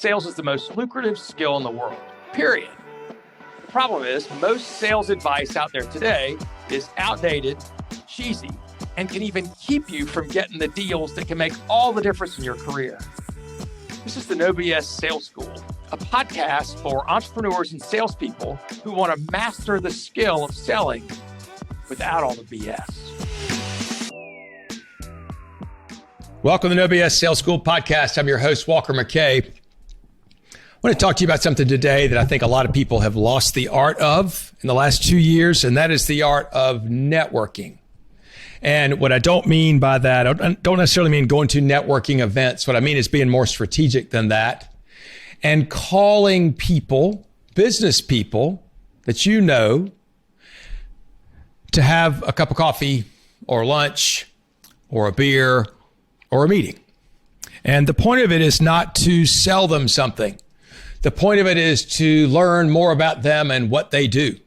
sales is the most lucrative skill in the world, period. The problem is most sales advice out there today is outdated, cheesy, and can even keep you from getting the deals that can make all the difference in your career. This is the No BS Sales School, a podcast for entrepreneurs and salespeople who want to master the skill of selling without all the BS. Welcome to the No BS Sales School podcast. I'm your host, Walker McKay. I want to talk to you about something today that I think a lot of people have lost the art of in the last 2 years, and that is the art of networking. And what I don't mean by that, I don't necessarily mean going to networking events. What I mean is being more strategic than that and calling people, business people that you know, to have a cup of coffee or lunch or a beer or a meeting. And the point of it is not to sell them something. The point of it is to learn more about them and what they do.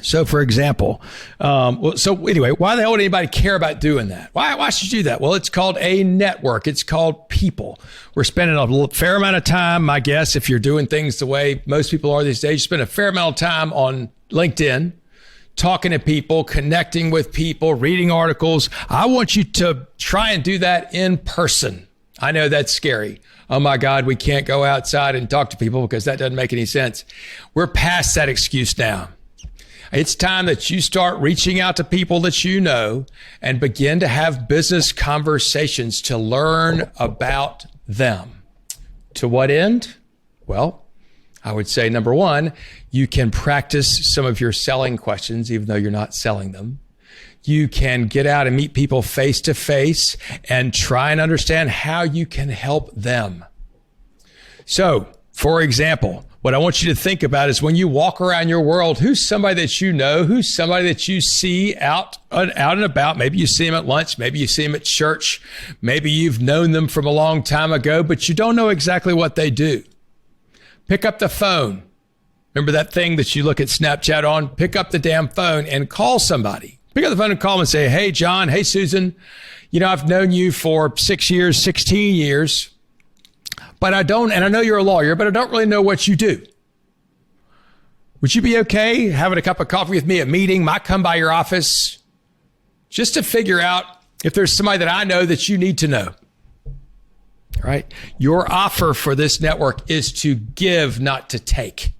So for example, why the hell would anybody care about doing that? Why should you do that? Well, it's called a network. It's called people. We're spending a fair amount of time, I guess, if you're doing things the way most people are these days, you spend a fair amount of time on LinkedIn, talking to people, connecting with people, reading articles. I want you to try and do that in person. I know that's scary. Oh my God, we can't go outside and talk to people because that doesn't make any sense. We're past that excuse now. It's time that you start reaching out to people that you know and begin to have business conversations to learn about them. To what end? Well, I would say, number one, you can practice some of your selling questions, even though you're not selling them. You can get out and meet people face to face and try and understand how you can help them. So, for example, what I want you to think about is when you walk around your world, who's somebody that you know, who's somebody that you see out and about. Maybe you see them at lunch, maybe you see them at church, maybe you've known them from a long time ago, but you don't know exactly what they do. Pick up the phone. Remember that thing that you look at Snapchat on? Pick up the damn phone and call somebody. Pick up the phone and call them and say, hey, John, hey, Susan, I've known you for 6 years, 16 years, but I know you're a lawyer, but I don't really know what you do. Would you be okay having a cup of coffee with me at a meeting? Might come by your office just to figure out if there's somebody that I know that you need to know. Right? Your offer for this network is to give, not to take.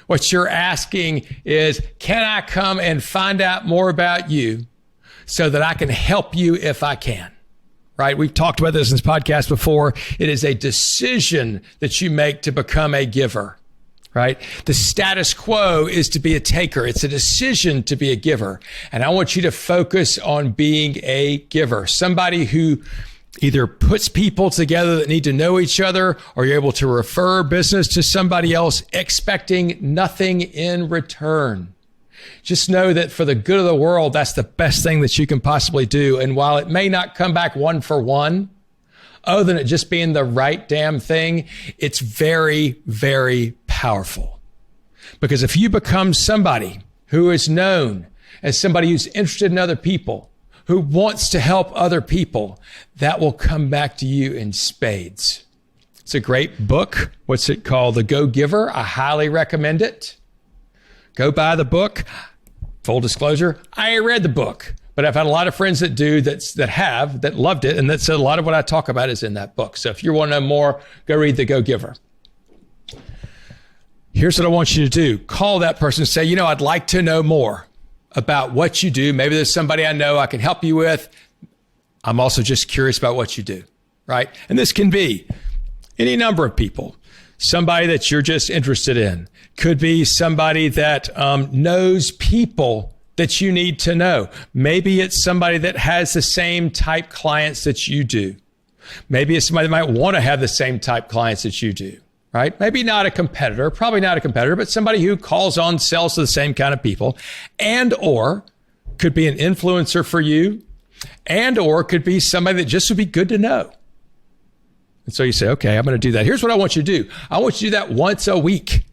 What you're asking is, can I come and find out more about you so that I can help you if I can? Right? We've talked about this in this podcast before. It is a decision that you make to become a giver. Right? The status quo is to be a taker. It's a decision to be a giver. And I want you to focus on being a giver. Somebody who either puts people together that need to know each other, or you're able to refer business to somebody else expecting nothing in return. Just know that for the good of the world, that's the best thing that you can possibly do. And while it may not come back one for one, other than it just being the right damn thing, it's very, very powerful. Because if you become somebody who is known as somebody who's interested in other people, who wants to help other people, that will come back to you in spades. It's a great book. What's it called? The Go-Giver. I highly recommend it. Go buy the book. Full disclosure, I read the book, but I've had a lot of friends that do, that loved it, and that said a lot of what I talk about is in that book. So if you want to know more, go read The Go-Giver. Here's what I want you to do. Call that person and say, I'd like to know more about what you do. Maybe there's somebody I know I can help you with. I'm also just curious about what you do, right? And this can be any number of people. Somebody that you're just interested in. Could be somebody that knows people that you need to know. Maybe it's somebody that has the same type clients that you do. Maybe it's somebody that might want to have the same type clients that you do. Right? Maybe not a competitor, probably not a competitor, but somebody who calls on, sells to the same kind of people, and or could be an influencer for you, and or could be somebody that just would be good to know. And so you say, okay, I'm going to do that. Here's what I want you to do. I want you to do that once a week.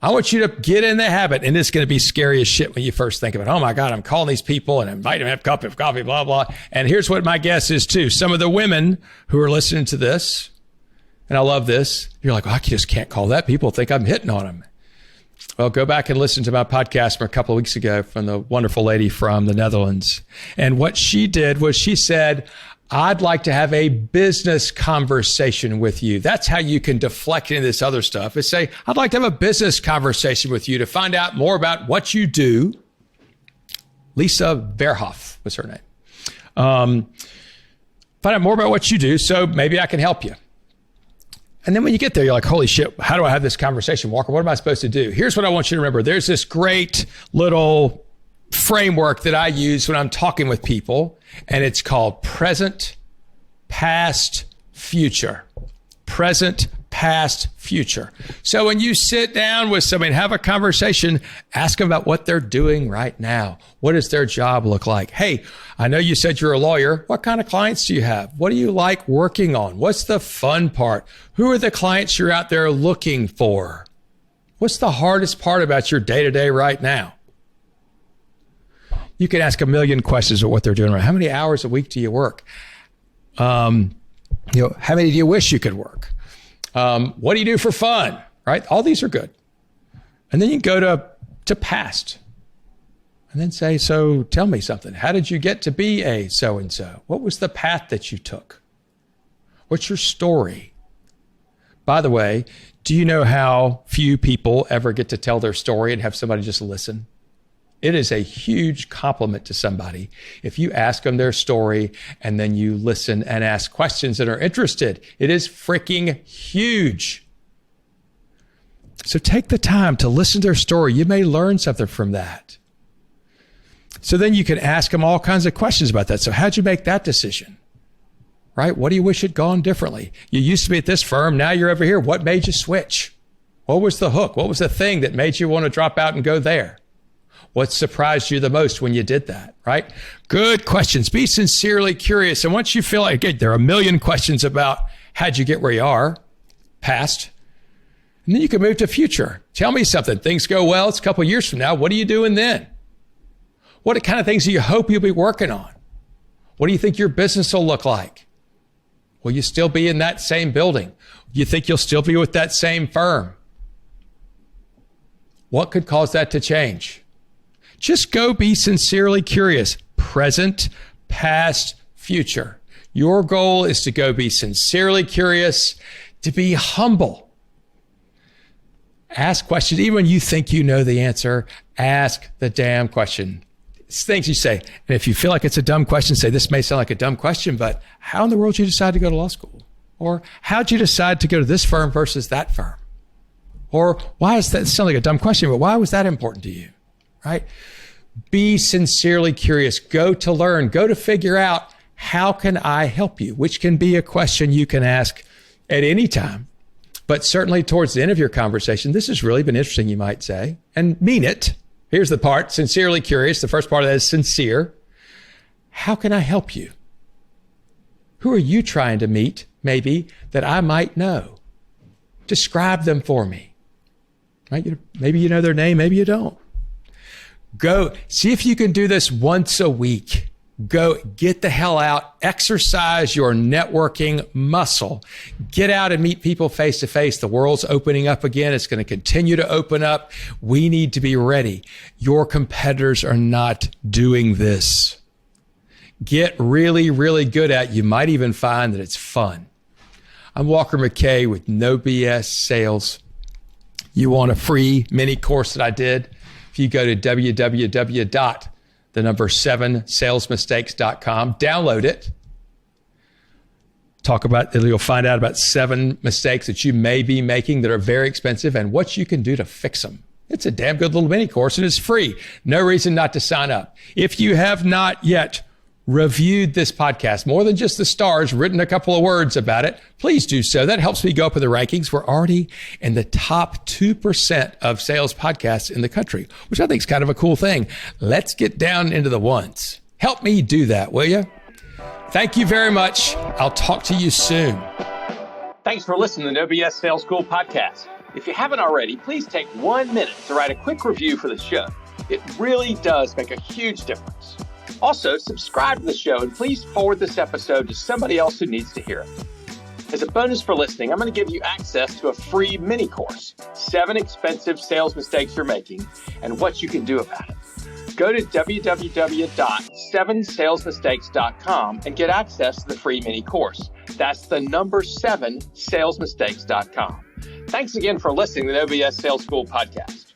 I want you to get in the habit, and it's going to be scary as shit when you first think of it. Oh my God, I'm calling these people and inviting them to have a cup of coffee, blah, blah. And here's what my guess is too. Some of the women who are listening to this, And I love this. You're like, I just can't call that. People think I'm hitting on them. Well, go back and listen to my podcast from a couple of weeks ago from the wonderful lady from the Netherlands. And what she did was she said, I'd like to have a business conversation with you. That's how you can deflect into this other stuff, is say, I'd like to have a business conversation with you to find out more about what you do. Lisa Verhoff was her name. Find out more about what you do, so maybe I can help you. And then when you get there, you're like, holy shit, how do I have this conversation, Walker? What am I supposed to do? Here's what I want you to remember. There's this great little framework that I use when I'm talking with people, and it's called present, past, future. Present, past, future. So when you sit down with somebody and have a conversation, ask them about what they're doing right now. What does their job look like? Hey, I know you said you're a lawyer. What kind of clients do you have? What do you like working on? What's the fun part? Who are the clients you're out there looking for? What's the hardest part about your day-to-day right now? You can ask a million questions of what they're doing. How many hours a week do you work? How many do you wish you could work? What do you do for fun? Right? All these are good. And then you go to past and then say, so tell me something. How did you get to be a so-and-so? What was the path that you took? What's your story? By the way, do you know how few people ever get to tell their story and have somebody just listen? It is a huge compliment to somebody if you ask them their story and then you listen and ask questions and are interested. It is freaking huge. So take the time to listen to their story. You may learn something from that. So then you can ask them all kinds of questions about that. So how'd you make that decision? Right? What do you wish had gone differently? You used to be at this firm. Now you're over here. What made you switch? What was the hook? What was the thing that made you want to drop out and go there? What surprised you the most when you did that, right? Good questions. Be sincerely curious. And once you feel like, again, there are a million questions about how'd you get where you are, past, and then you can move to future. Tell me something. Things go well. It's a couple of years from now. What are you doing then? What kind of things do you hope you'll be working on? What do you think your business will look like? Will you still be in that same building? You think you'll still be with that same firm? What could cause that to change? Just go be sincerely curious. Present, past, future. Your goal is to go be sincerely curious, to be humble. Ask questions. Even when you think you know the answer, ask the damn question. It's things you say. And if you feel like it's a dumb question, say, this may sound like a dumb question, but how in the world did you decide to go to law school? Or how'd you decide to go to this firm versus that firm? Or why is that sound like a dumb question, but why was that important to you? Right? Be sincerely curious. Go to learn. Go to figure out, how can I help you? Which can be a question you can ask at any time. But certainly towards the end of your conversation, this has really been interesting, you might say, and mean it. Here's the part, sincerely curious. The first part of that is sincere. How can I help you? Who are you trying to meet, maybe, that I might know? Describe them for me. Right? Maybe you know their name, maybe you don't. Go see if you can do this once a week. Go get the hell out, exercise your networking muscle. Get out and meet people face to face. The world's opening up again. It's going to continue to open up. We need to be ready. Your competitors are not doing this. Get really, really good at it. You might even find that it's fun. I'm Walker McKay with No BS Sales. You want a free mini course that I did? If you go to www.7salesmistakes.com, download it. You'll find out about 7 mistakes that you may be making that are very expensive and what you can do to fix them. It's a damn good little mini course and it's free. No reason not to sign up. If you have not yet reviewed this podcast, more than just the stars, written a couple of words about it, please do so. That helps me go up in the rankings. We're already in the top 2% of sales podcasts in the country, which I think is kind of a cool thing. Let's get down into the ones. Help me do that, will you? Thank you very much. I'll talk to you soon. Thanks for listening to the No BS Sales School podcast. If you haven't already, please take 1 minute to write a quick review for the show. It really does make a huge difference. Also, subscribe to the show and please forward this episode to somebody else who needs to hear it. As a bonus for listening, I'm going to give you access to a free mini course, 7 expensive sales mistakes you're making and what you can do about it. Go to www.7salesmistakes.com and get access to the free mini course. That's the number 7salesmistakes.com. Thanks again for listening to the OBS Sales School podcast.